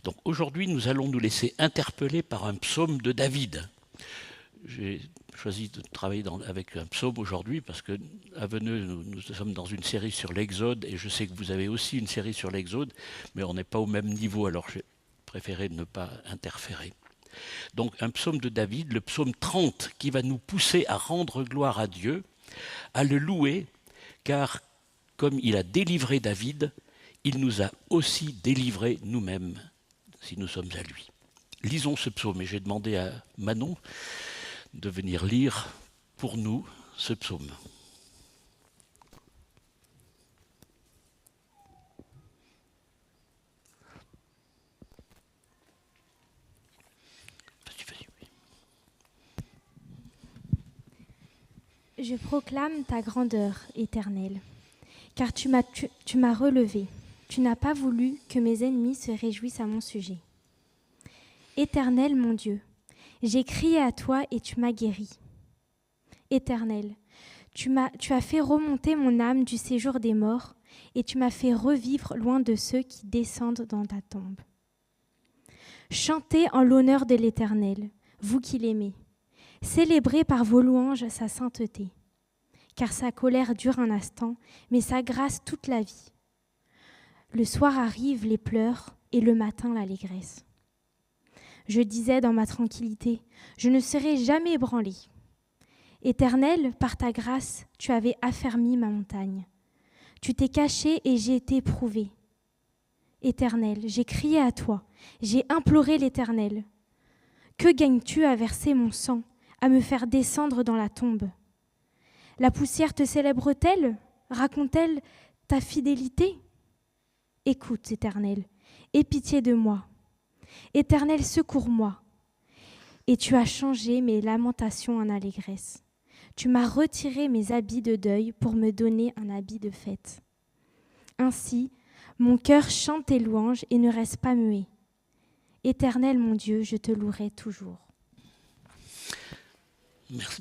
Donc aujourd'hui, nous allons nous laisser interpeller par un psaume de David. J'ai choisi de travailler avec un psaume aujourd'hui parce que à Veneux, nous sommes dans une série sur l'Exode et je sais que vous avez aussi une série sur l'Exode, mais on n'est pas au même niveau, alors j'ai préféré ne pas interférer. Donc un psaume de David, le psaume 30, qui va nous pousser à rendre gloire à Dieu, à le louer, car comme il a délivré David, il nous a aussi délivrés nous-mêmes, si nous sommes à lui. Lisons ce psaume, et j'ai demandé à Manon de venir lire pour nous ce psaume. Je proclame ta grandeur, Éternel, car tu m'as relevé. Tu n'as pas voulu que mes ennemis se réjouissent à mon sujet. Éternel, mon Dieu, j'ai crié à toi et tu m'as guéri. Éternel, tu as fait remonter mon âme du séjour des morts et tu m'as fait revivre loin de ceux qui descendent dans ta tombe. Chantez en l'honneur de l'Éternel, vous qui l'aimez. Célébrez par vos louanges sa sainteté, car sa colère dure un instant, mais sa grâce toute la vie. Le soir arrivent les pleurs et le matin l'allégresse. Je disais dans ma tranquillité, je ne serai jamais ébranlé. Éternel, par ta grâce, tu avais affermi ma montagne. Tu t'es caché et j'ai été éprouvé. Éternel, j'ai crié à toi, j'ai imploré l'Éternel. Que gagnes-tu à verser mon sang, à me faire descendre dans la tombe? La poussière te célèbre-t-elle? Raconte-t-elle ta fidélité? Écoute, Éternel, aie pitié de moi. Éternel, secours-moi. Et tu as changé mes lamentations en allégresse. Tu m'as retiré mes habits de deuil pour me donner un habit de fête. Ainsi, mon cœur chante tes louanges et ne reste pas muet. Éternel, mon Dieu, je te louerai toujours.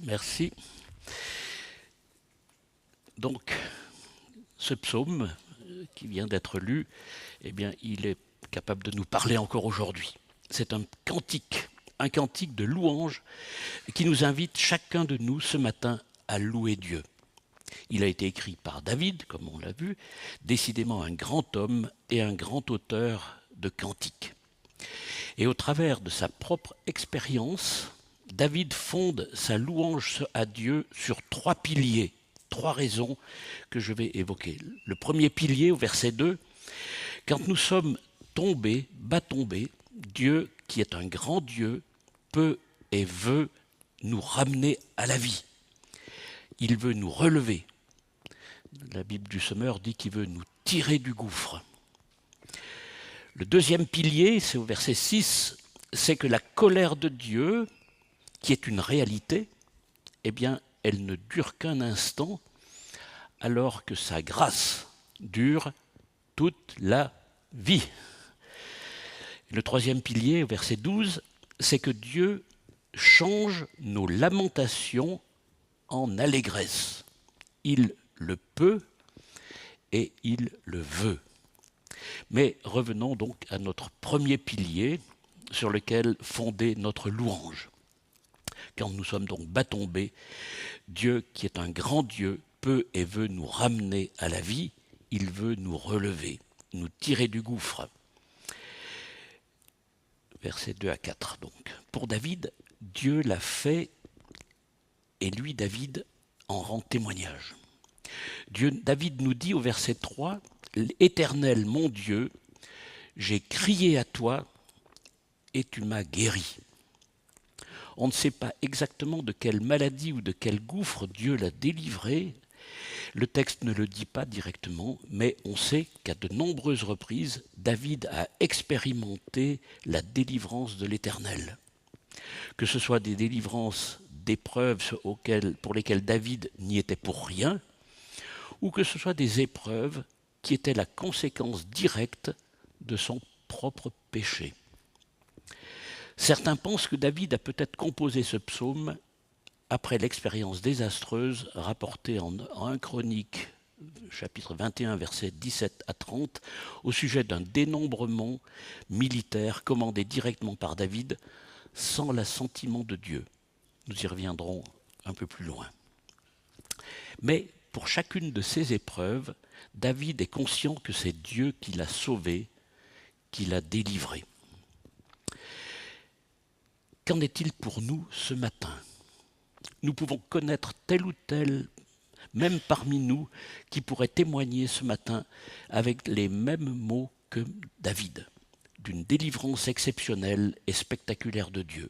Merci. Donc, ce psaume qui vient d'être lu, eh bien, il est capable de nous parler encore aujourd'hui. C'est un cantique de louange qui nous invite chacun de nous ce matin à louer Dieu. Il a été écrit par David, comme on l'a vu, décidément un grand homme et un grand auteur de cantiques. Et au travers de sa propre expérience, David fonde sa louange à Dieu sur 3 piliers, 3 raisons que je vais évoquer. Le premier pilier, au verset 2, quand nous sommes tombés, bas tombés, Dieu, qui est un grand Dieu, peut et veut nous ramener à la vie. Il veut nous relever. La Bible du Semeur dit qu'il veut nous tirer du gouffre. Le deuxième pilier, c'est au verset 6, c'est que la colère de Dieu, qui est une réalité, eh bien, elle ne dure qu'un instant, alors que sa grâce dure toute la vie. Le troisième pilier, au verset 12, c'est que Dieu change nos lamentations en allégresse. Il le peut et il le veut. Mais revenons donc à notre premier pilier sur lequel fonder notre louange. Quand nous sommes donc bas tombés, Dieu, qui est un grand Dieu, peut et veut nous ramener à la vie. Il veut nous relever, nous tirer du gouffre. Versets 2 à 4 donc. Pour David, Dieu l'a fait et lui, David, en rend témoignage. David nous dit au verset 3, « Éternel, mon Dieu, j'ai crié à toi et tu m'as guéri. » On ne sait pas exactement de quelle maladie ou de quel gouffre Dieu l'a délivré. Le texte ne le dit pas directement, mais on sait qu'à de nombreuses reprises, David a expérimenté la délivrance de l'Éternel. Que ce soit des délivrances d'épreuves pour lesquelles David n'y était pour rien, ou que ce soit des épreuves qui étaient la conséquence directe de son propre péché. Certains pensent que David a peut-être composé ce psaume après l'expérience désastreuse rapportée en 1 Chronique chapitre 21, versets 17 à 30, au sujet d'un dénombrement militaire commandé directement par David sans l'assentiment de Dieu. Nous y reviendrons un peu plus loin. Mais pour chacune de ces épreuves, David est conscient que c'est Dieu qui l'a sauvé, qui l'a délivré. Qu'en est-il pour nous ce matin ? Nous pouvons connaître tel ou tel, même parmi nous, qui pourrait témoigner ce matin avec les mêmes mots que David, d'une délivrance exceptionnelle et spectaculaire de Dieu.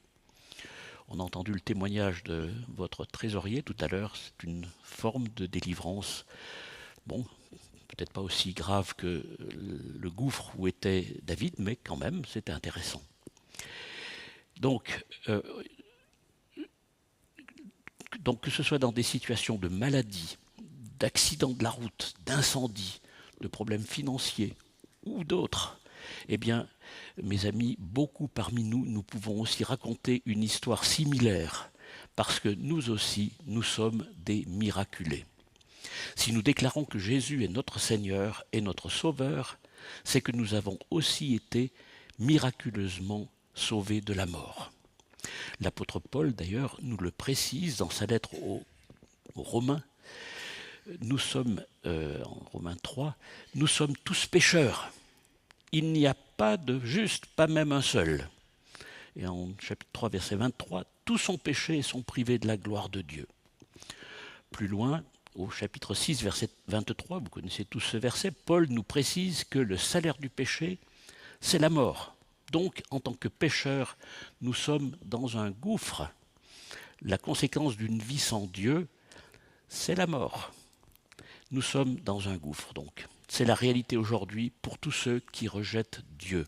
On a entendu le témoignage de votre trésorier tout à l'heure, c'est une forme de délivrance, bon, peut-être pas aussi grave que le gouffre où était David, mais quand même, c'était intéressant. Donc, que ce soit dans des situations de maladie, d'accident de la route, d'incendie, de problèmes financiers ou d'autres, eh bien, mes amis, beaucoup parmi nous, nous pouvons aussi raconter une histoire similaire, parce que nous aussi, nous sommes des miraculés. Si nous déclarons que Jésus est notre Seigneur et notre Sauveur, c'est que nous avons aussi été miraculeusement sauvés de la mort. L'apôtre Paul, d'ailleurs, nous le précise dans sa lettre aux Romains. Nous sommes, en Romains 3, nous sommes tous pécheurs. Il n'y a pas de juste, pas même un seul. Et en chapitre 3, verset 23, tous ont péché et sont privés de la gloire de Dieu. Plus loin, au chapitre 6, verset 23, vous connaissez tous ce verset, Paul nous précise que le salaire du péché, c'est la mort. Donc, en tant que pécheurs, nous sommes dans un gouffre. La conséquence d'une vie sans Dieu, c'est la mort. Nous sommes dans un gouffre, donc. C'est la réalité aujourd'hui pour tous ceux qui rejettent Dieu.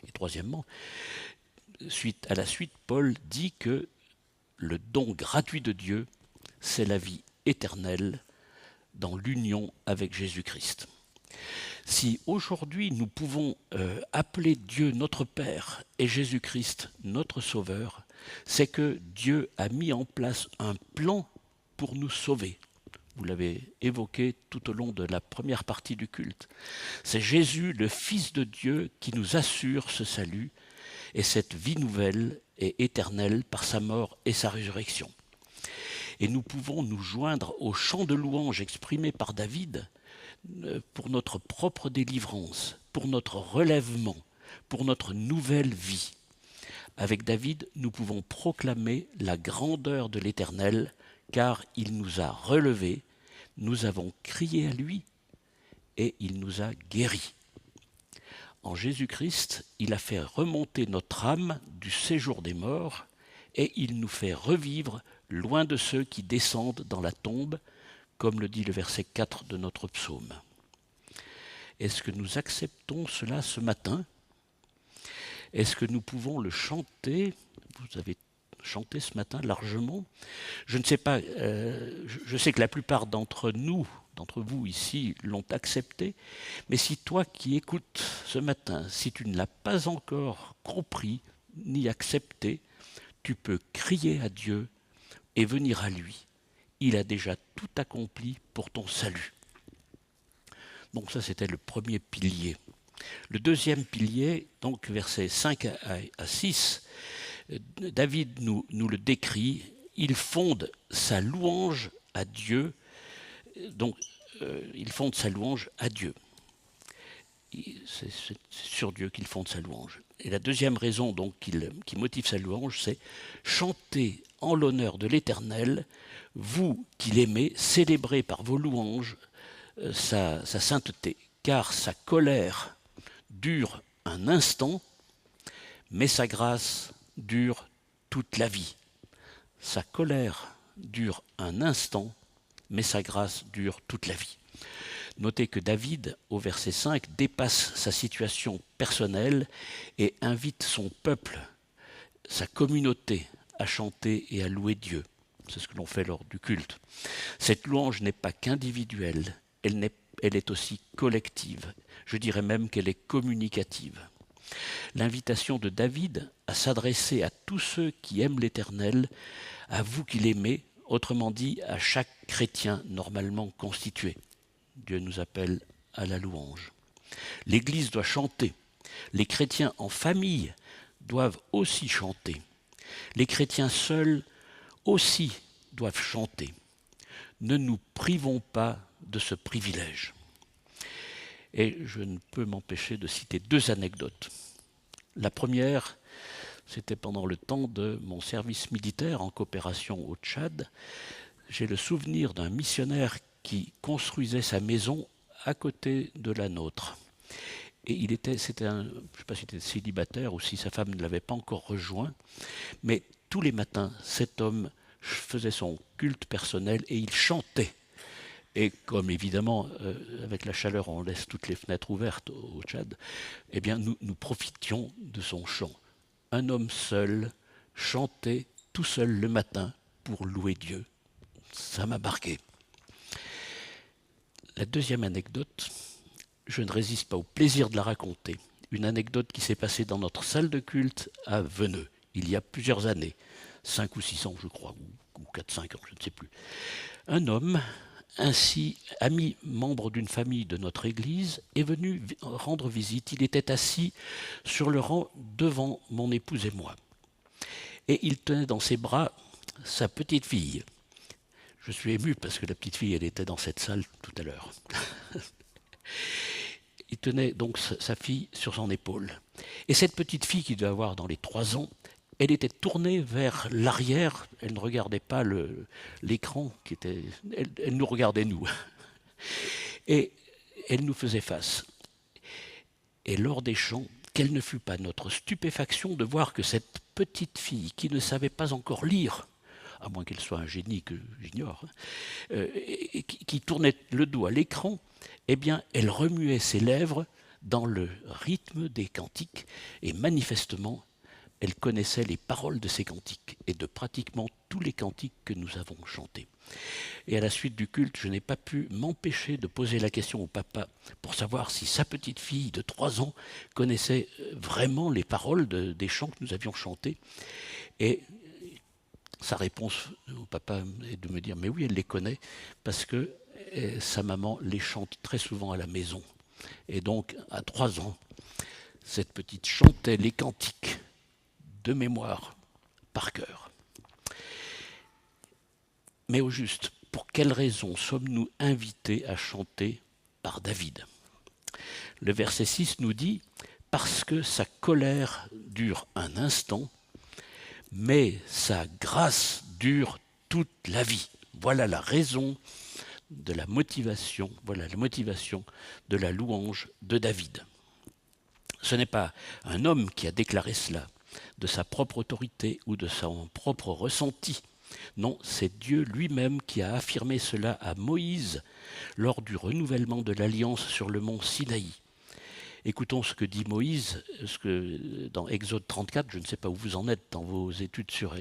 Et troisièmement, à la suite, Paul dit que le don gratuit de Dieu, c'est la vie éternelle dans l'union avec Jésus-Christ. Si aujourd'hui nous pouvons appeler Dieu notre Père et Jésus-Christ notre Sauveur, c'est que Dieu a mis en place un plan pour nous sauver. Vous l'avez évoqué tout au long de la première partie du culte. C'est Jésus, le Fils de Dieu, qui nous assure ce salut et cette vie nouvelle et éternelle par sa mort et sa résurrection. Et nous pouvons nous joindre au chant de louange exprimé par David pour notre propre délivrance, pour notre relèvement, pour notre nouvelle vie. Avec David, nous pouvons proclamer la grandeur de l'Éternel, car il nous a relevés, nous avons crié à lui et il nous a guéris. En Jésus-Christ, il a fait remonter notre âme du séjour des morts et il nous fait revivre loin de ceux qui descendent dans la tombe, comme le dit le verset 4 de notre psaume. Est-ce que nous acceptons cela ce matin ? Est-ce que nous pouvons le chanter ? Vous avez chanté ce matin largement. Je ne sais pas, je sais que la plupart d'entre vous ici l'ont accepté, mais si toi qui écoutes ce matin, si tu ne l'as pas encore compris ni accepté, tu peux crier à Dieu et venir à lui. Il a déjà tout accompli pour ton salut. Donc ça, c'était le premier pilier. Le deuxième pilier, donc versets 5 à 6, David nous le décrit. Il fonde sa louange à Dieu. Donc, il fonde sa louange à Dieu. C'est sur Dieu qu'il fonde sa louange. Et la deuxième raison donc qui motive sa louange, c'est chanter en l'honneur de l'Éternel, vous qui l'aimez, célébrez par vos louanges sa sainteté, car sa colère dure un instant, mais sa grâce dure toute la vie. Sa colère dure un instant, mais sa grâce dure toute la vie. Notez que David, au verset 5, dépasse sa situation personnelle et invite son peuple, sa communauté, à chanter et à louer Dieu. C'est ce que l'on fait lors du culte. Cette louange n'est pas qu'individuelle, elle est aussi collective. Je dirais même qu'elle est communicative. L'invitation de David à s'adresser à tous ceux qui aiment l'Éternel, à vous qui l'aimez, autrement dit à chaque chrétien normalement constitué. Dieu nous appelle à la louange. L'Église doit chanter. Les chrétiens en famille doivent aussi chanter. Les chrétiens seuls aussi doivent chanter. Ne nous privons pas de ce privilège. Et je ne peux m'empêcher de citer 2 anecdotes. La première, c'était pendant le temps de mon service militaire en coopération au Tchad. J'ai le souvenir d'un missionnaire qui construisait sa maison à côté de la nôtre. Et je ne sais pas s'il était célibataire ou si sa femme ne l'avait pas encore rejoint, mais tous les matins, cet homme faisait son culte personnel et il chantait. Et comme évidemment, avec la chaleur, on laisse toutes les fenêtres ouvertes au Tchad, eh bien, nous profitions de son chant. Un homme seul chantait tout seul le matin pour louer Dieu. Ça m'a marqué. La deuxième anecdote, je ne résiste pas au plaisir de la raconter. Une anecdote qui s'est passée dans notre salle de culte à Veneux, il y a plusieurs années, 5 ou 6 ans je crois, ou 4-5 ans, je ne sais plus. Un homme, ainsi ami membre d'une famille de notre église, est venu rendre visite. Il était assis sur le rang devant mon épouse et moi. Et il tenait dans ses bras sa petite fille. Je suis ému parce que la petite fille, elle était dans cette salle tout à l'heure. Il tenait donc sa fille sur son épaule. Et cette petite fille qui devait avoir dans les 3 ans, elle était tournée vers l'arrière, elle ne regardait pas l'écran, elle nous regardait nous. Et elle nous faisait face. Et lors des chants, quelle ne fut pas notre stupéfaction de voir que cette petite fille, qui ne savait pas encore lire, à moins qu'elle soit un génie que j'ignore, qui tournait le dos à l'écran, eh bien, elle remuait ses lèvres dans le rythme des cantiques, et manifestement, elle connaissait les paroles de ces cantiques, et de pratiquement tous les cantiques que nous avons chantés. Et à la suite du culte, je n'ai pas pu m'empêcher de poser la question au papa pour savoir si sa petite fille de 3 ans connaissait vraiment les paroles des chants que nous avions chantés. Et sa réponse au papa est de me dire « mais oui, elle les connaît, parce que sa maman les chante très souvent à la maison. » Et donc, à 3 ans, cette petite chantait les cantiques de mémoire, par cœur. Mais au juste, pour quelle raison sommes-nous invités à chanter par David? Le verset 6 nous dit « Parce que sa colère dure un instant, mais sa grâce dure toute la vie. » Voilà la raison de la motivation, voilà la motivation de la louange de David. Ce n'est pas un homme qui a déclaré cela de sa propre autorité ou de son propre ressenti. Non, c'est Dieu lui-même qui a affirmé cela à Moïse lors du renouvellement de l'alliance sur le mont Sinaï. Écoutons ce que dit Moïse dans Exode 34, je ne sais pas où vous en êtes dans vos études sur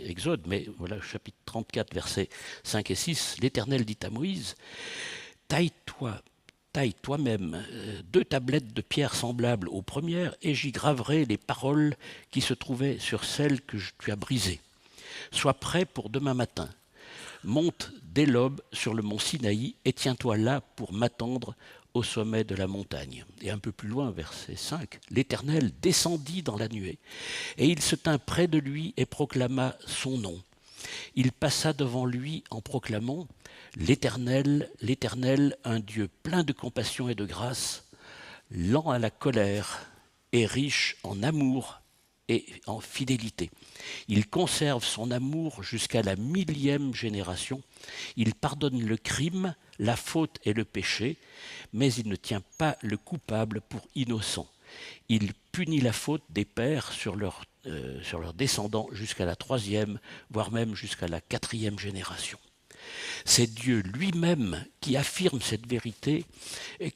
Exode, mais voilà, chapitre 34, versets 5 et 6, l'Éternel dit à Moïse, « Taille toi-même 2 tablettes de pierre semblables aux premières, et j'y graverai les paroles qui se trouvaient sur celles que tu as brisées. Sois prêt pour demain matin. Monte dès l'aube sur le mont Sinaï et tiens-toi là pour m'attendre au sommet de la montagne. » Et un peu plus loin, verset 5, « L'Éternel descendit dans la nuée, et il se tint près de lui et proclama son nom. Il passa devant lui en proclamant « L'Éternel, l'Éternel, un Dieu plein de compassion et de grâce, lent à la colère et riche en amour et en fidélité. Il conserve son amour jusqu'à la 1000e génération. Il pardonne le crime, la faute et le péché, mais il ne tient pas le coupable pour innocent. Il punit la faute des pères sur leurs descendants jusqu'à la 3e, voire même jusqu'à la 4e génération. » C'est Dieu lui-même qui affirme cette vérité et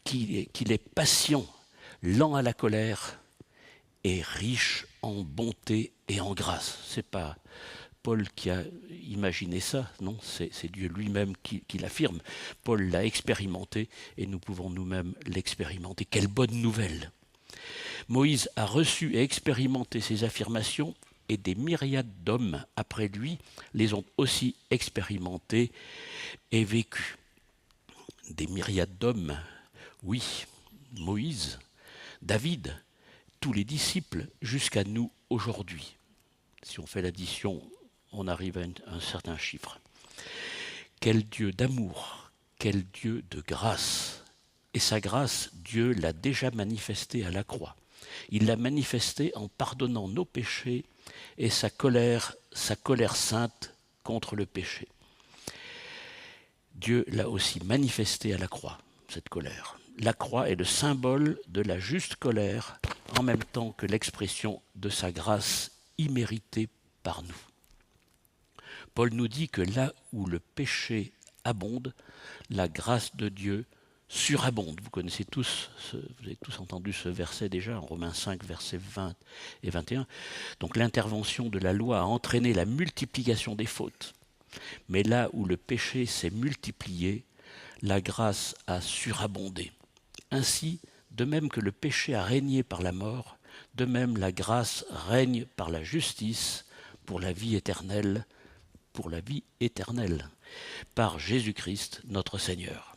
qu'il est patient, lent à la colère et riche en bonté et en grâce. Ce n'est pas Paul qui a imaginé ça, non, c'est Dieu lui-même qui l'affirme. Paul l'a expérimenté et nous pouvons nous-mêmes l'expérimenter. Quelle bonne nouvelle! Moïse a reçu et expérimenté ces affirmations et des myriades d'hommes après lui les ont aussi expérimentés et vécus. Des myriades d'hommes, oui, Moïse, David, tous les disciples jusqu'à nous aujourd'hui. Si on fait l'addition, on arrive à un certain chiffre. Quel Dieu d'amour, quel Dieu de grâce. Et sa grâce, Dieu l'a déjà manifestée à la croix. Il l'a manifestée en pardonnant nos péchés et sa colère sainte contre le péché. Dieu l'a aussi manifestée à la croix, cette colère. La croix est le symbole de la juste colère, en même temps que l'expression de sa grâce imméritée par nous. Paul nous dit que là où le péché abonde, la grâce de Dieu surabonde. Vous connaissez tous, vous avez tous entendu ce verset déjà, en Romains 5, versets 20 et 21. Donc l'intervention de la loi a entraîné la multiplication des fautes. Mais là où le péché s'est multiplié, la grâce a surabondé. Ainsi, de même que le péché a régné par la mort, de même la grâce règne par la justice pour la vie éternelle, par Jésus-Christ notre Seigneur.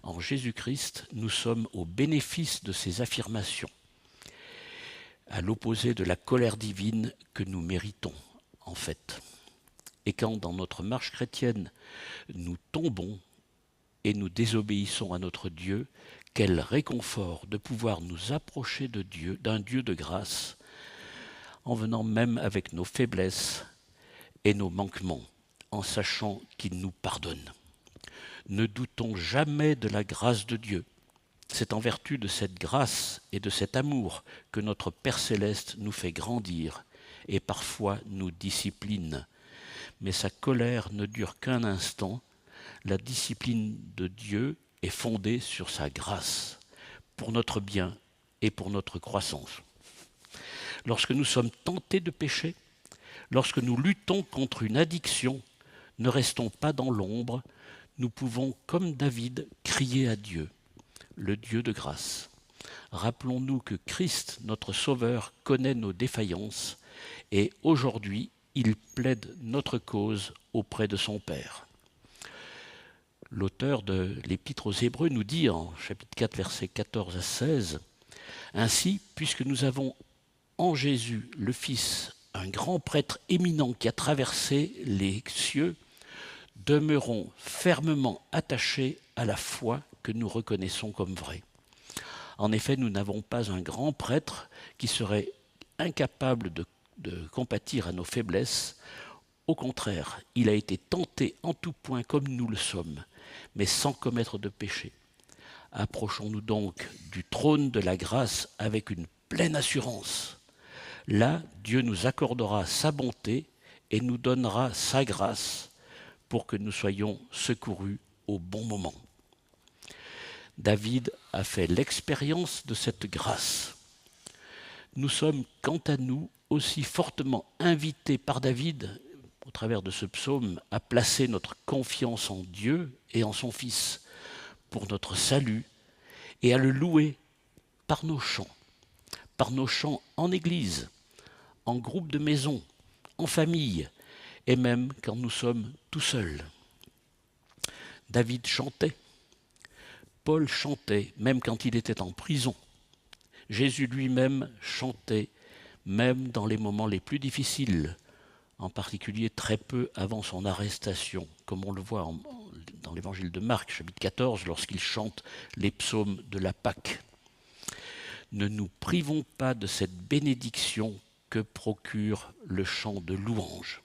En Jésus-Christ, nous sommes au bénéfice de ces affirmations, à l'opposé de la colère divine que nous méritons, en fait. Et quand dans notre marche chrétienne, nous tombons et nous désobéissons à notre Dieu, quel réconfort de pouvoir nous approcher de Dieu, d'un Dieu de grâce, en venant même avec nos faiblesses et nos manquements, en sachant qu'il nous pardonne. Ne doutons jamais de la grâce de Dieu. C'est en vertu de cette grâce et de cet amour que notre Père céleste nous fait grandir et parfois nous discipline. Mais sa colère ne dure qu'un instant. La discipline de Dieu est fondée sur sa grâce, pour notre bien et pour notre croissance. Lorsque nous sommes tentés de pécher, lorsque nous luttons contre une addiction, ne restons pas dans l'ombre, nous pouvons, comme David, crier à Dieu, le Dieu de grâce. Rappelons-nous que Christ, notre Sauveur, connaît nos défaillances et aujourd'hui, il plaide notre cause auprès de son Père. L'auteur de l'Épître aux Hébreux nous dit en chapitre 4, versets 14 à 16, « Ainsi, puisque nous avons en Jésus, le Fils, un grand prêtre éminent qui a traversé les cieux, demeurons fermement attachés à la foi que nous reconnaissons comme vraie. En effet, nous n'avons pas un grand prêtre qui serait incapable de compatir à nos faiblesses. Au contraire, il a été tenté en tout point comme nous le sommes, mais sans commettre de péché. Approchons-nous donc du trône de la grâce avec une pleine assurance. Là, Dieu nous accordera sa bonté et nous donnera sa grâce pour que nous soyons secourus au bon moment. » David a fait l'expérience de cette grâce. Nous sommes, quant à nous, aussi fortement invités par David, au travers de ce psaume, à placer notre confiance en Dieu et en son Fils pour notre salut et à le louer par nos chants en église, en groupe de maison, en famille et même quand nous sommes tout seuls. David chantait, Paul chantait même quand il était en prison. Jésus lui-même chantait même dans les moments les plus difficiles, en particulier très peu avant son arrestation, comme on le voit dans l'évangile de Marc, chapitre 14, lorsqu'il chante les psaumes de la Pâque. Ne nous privons pas de cette bénédiction que procure le chant de louange.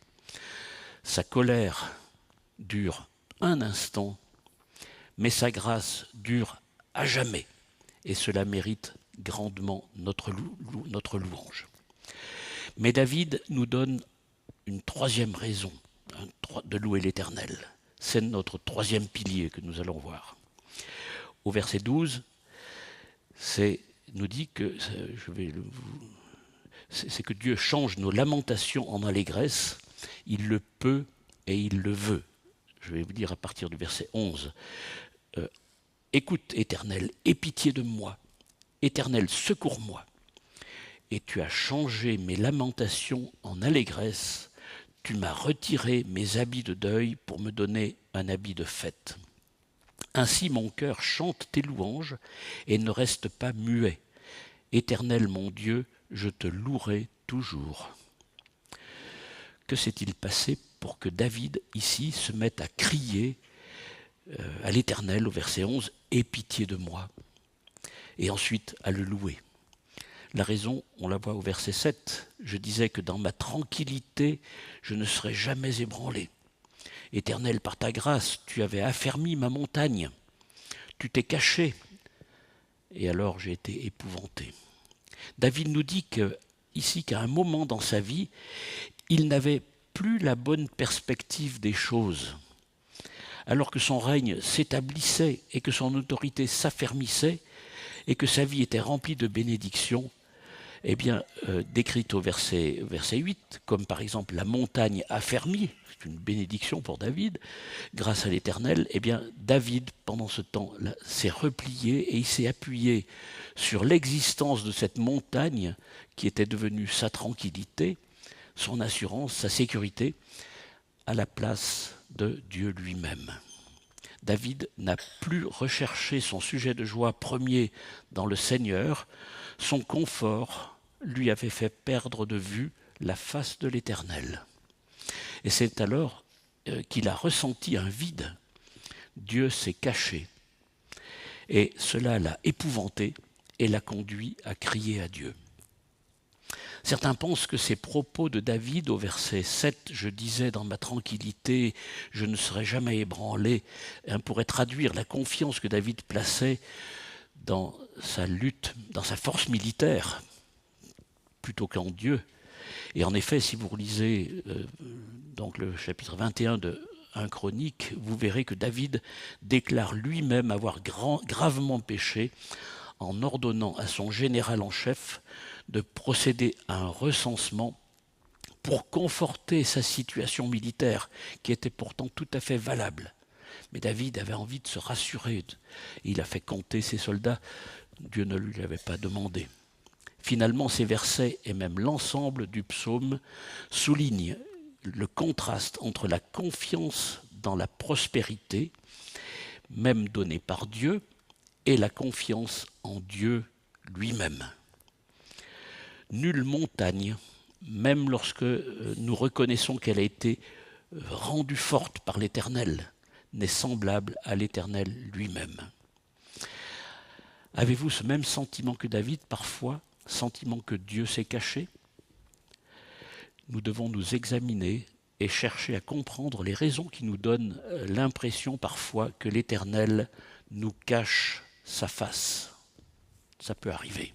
Sa colère dure un instant, mais sa grâce dure à jamais, et cela mérite grandement notre louange. Mais David nous donne une troisième raison de louer l'Éternel. C'est notre troisième pilier que nous allons voir. Au verset 12, nous dit que c'est que Dieu change nos lamentations en allégresse. Il le peut et il le veut. Je vais vous dire à partir du verset 11. Écoute, Éternel, aie pitié de moi. Éternel, secours-moi. et tu as changé mes lamentations en allégresse. Tu m'as retiré mes habits de deuil pour me donner un habit de fête. Ainsi mon cœur chante tes louanges et ne reste pas muet. Éternel mon Dieu, je te louerai toujours. Que s'est-il passé pour que David, ici, se mette à crier à l'Éternel au verset 11, « Aie pitié de moi » et ensuite à le louer. La raison, on la voit au verset 7. Je disais que dans ma tranquillité, je ne serais jamais ébranlé. Éternel, par ta grâce, tu avais affermi ma montagne. Tu t'es caché. Et alors j'ai été épouvanté. David nous dit ici qu'à un moment dans sa vie, il n'avait plus la bonne perspective des choses. Alors que son règne s'établissait et que son autorité s'affermissait et que sa vie était remplie de bénédictions, eh bien, décrite au verset 8, comme par exemple la montagne affermie, c'est une bénédiction pour David, grâce à l'Éternel, eh bien, David, pendant ce temps, s'est replié et il s'est appuyé sur l'existence de cette montagne qui était devenue sa tranquillité, son assurance, sa sécurité, à la place de Dieu lui-même. David n'a plus recherché son sujet de joie premier dans le Seigneur. Son confort lui avait fait perdre de vue la face de l'Éternel. Et c'est alors qu'il a ressenti un vide. Dieu s'est caché. Et cela l'a épouvanté et l'a conduit à crier à Dieu. Certains pensent que ces propos de David au verset 7, « Je disais dans ma tranquillité, je ne serai jamais ébranlé », pourraient traduire la confiance que David plaçait dans sa lutte, dans sa force militaire, plutôt qu'en Dieu. Et en effet, si vous relisez donc le chapitre 21 de 1 Chronique, vous verrez que David déclare lui-même avoir gravement péché en ordonnant à son général en chef de procéder à un recensement pour conforter sa situation militaire, qui était pourtant tout à fait valable. Mais David avait envie de se rassurer. Il a fait compter ses soldats. Dieu ne lui l'avait pas demandé. Finalement, ces versets et même l'ensemble du psaume soulignent le contraste entre la confiance dans la prospérité, même donnée par Dieu, et la confiance en Dieu lui-même. Nulle montagne, même lorsque nous reconnaissons qu'elle a été rendue forte par l'Éternel, n'est semblable à l'Éternel lui-même. Avez-vous ce même sentiment que David, parfois, sentiment que Dieu s'est caché? Nous devons nous examiner et chercher à comprendre les raisons qui nous donnent l'impression parfois que l'Éternel nous cache sa face. Ça peut arriver.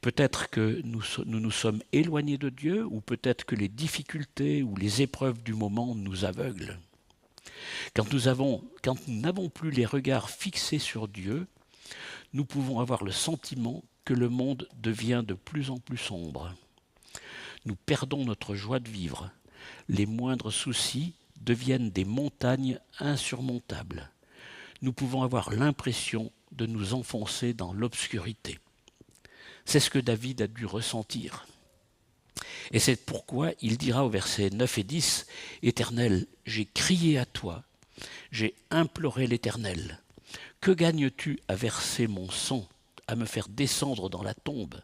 Peut-être que nous nous sommes éloignés de Dieu, ou peut-être que les difficultés ou les épreuves du moment nous aveuglent. Quand nous n'avons plus les regards fixés sur Dieu, nous pouvons avoir le sentiment que le monde devient de plus en plus sombre. Nous perdons notre joie de vivre. Les moindres soucis deviennent des montagnes insurmontables. Nous pouvons avoir l'impression de nous enfoncer dans l'obscurité. C'est ce que David a dû ressentir. Et c'est pourquoi il dira au verset 9 et 10, « Éternel, j'ai crié à toi, j'ai imploré l'Éternel. Que gagnes-tu à verser mon sang, à me faire descendre dans la tombe?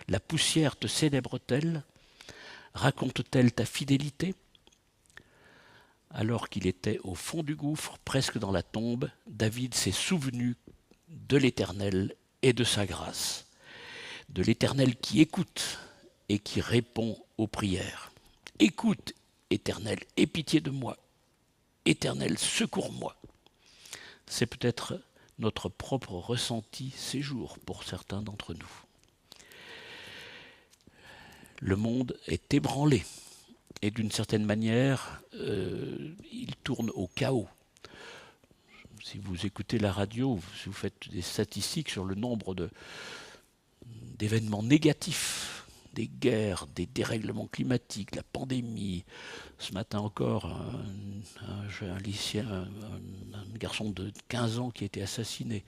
La poussière te célèbre-t-elle? Raconte-t-elle ta fidélité ?» Alors qu'il était au fond du gouffre, presque dans la tombe, David s'est souvenu de l'Éternel et de sa grâce. De l'Éternel qui écoute et qui répond aux prières. Écoute, Éternel, aie pitié de moi. Éternel, secours-moi. C'est peut-être notre propre ressenti ces jours pour certains d'entre nous. Le monde est ébranlé et d'une certaine manière, il tourne au chaos. Si vous écoutez la radio, si vous faites des statistiques sur le nombre d'événements négatifs, des guerres, des dérèglements climatiques, la pandémie. Ce matin encore, un lycéen, un garçon de 15 ans qui a été assassiné.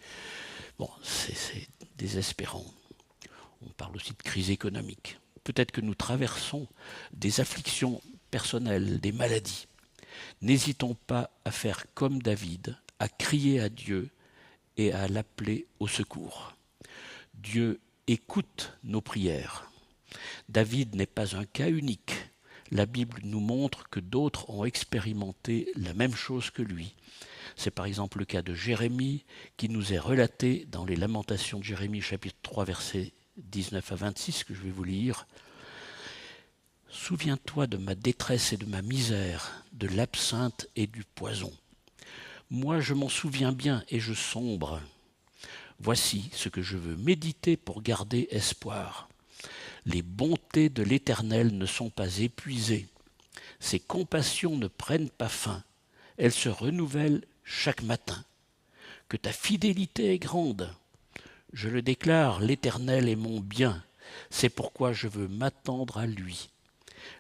Bon, c'est désespérant. On parle aussi de crise économique. Peut-être que nous traversons des afflictions personnelles, des maladies. N'hésitons pas à faire comme David, à crier à Dieu et à l'appeler au secours. Dieu écoute nos prières. David n'est pas un cas unique. La Bible nous montre que d'autres ont expérimenté la même chose que lui. C'est par exemple le cas de Jérémie qui nous est relaté dans les Lamentations de Jérémie chapitre 3 versets 19 à 26 que je vais vous lire. « Souviens-toi de ma détresse et de ma misère, de l'absinthe et du poison. Moi je m'en souviens bien et je sombre. Voici ce que je veux méditer pour garder espoir. Les bontés de l'Éternel ne sont pas épuisées. Ses compassions ne prennent pas fin. Elles se renouvellent chaque matin. Que ta fidélité est grande. Je le déclare, l'Éternel est mon bien. C'est pourquoi je veux m'attendre à lui.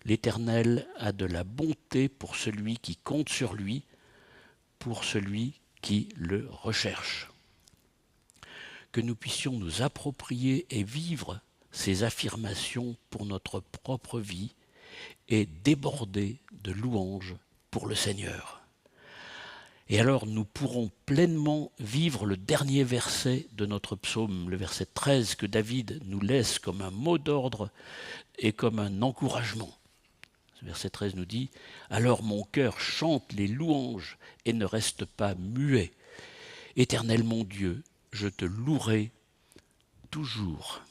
L'Éternel a de la bonté pour celui qui compte sur lui, pour celui qui le recherche. » Que nous puissions nous approprier et vivre ces affirmations pour notre propre vie et déborder de louanges pour le Seigneur. Et alors nous pourrons pleinement vivre le dernier verset de notre psaume, le verset 13 que David nous laisse comme un mot d'ordre et comme un encouragement. Ce verset 13 nous dit « Alors mon cœur chante les louanges et ne reste pas muet. Éternel mon Dieu, je te louerai toujours. »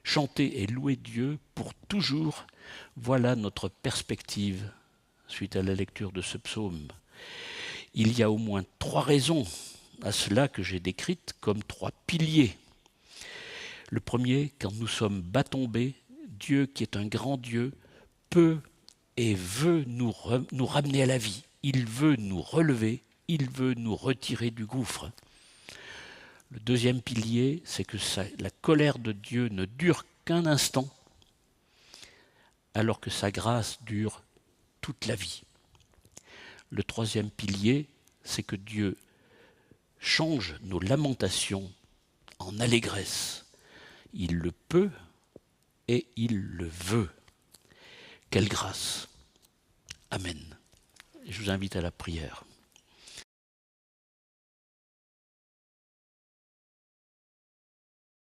Chanter et louer Dieu pour toujours, voilà notre perspective suite à la lecture de ce psaume. Il y a au moins 3 raisons à cela que j'ai décrites comme 3 piliers. Le premier, quand nous sommes bas tombés, Dieu qui est un grand Dieu peut et veut nous ramener à la vie. Il veut nous relever, il veut nous retirer du gouffre. Le deuxième pilier, c'est que la colère de Dieu ne dure qu'un instant, alors que sa grâce dure toute la vie. Le troisième pilier, c'est que Dieu change nos lamentations en allégresse. Il le peut et il le veut. Quelle grâce! Amen. Je vous invite à la prière.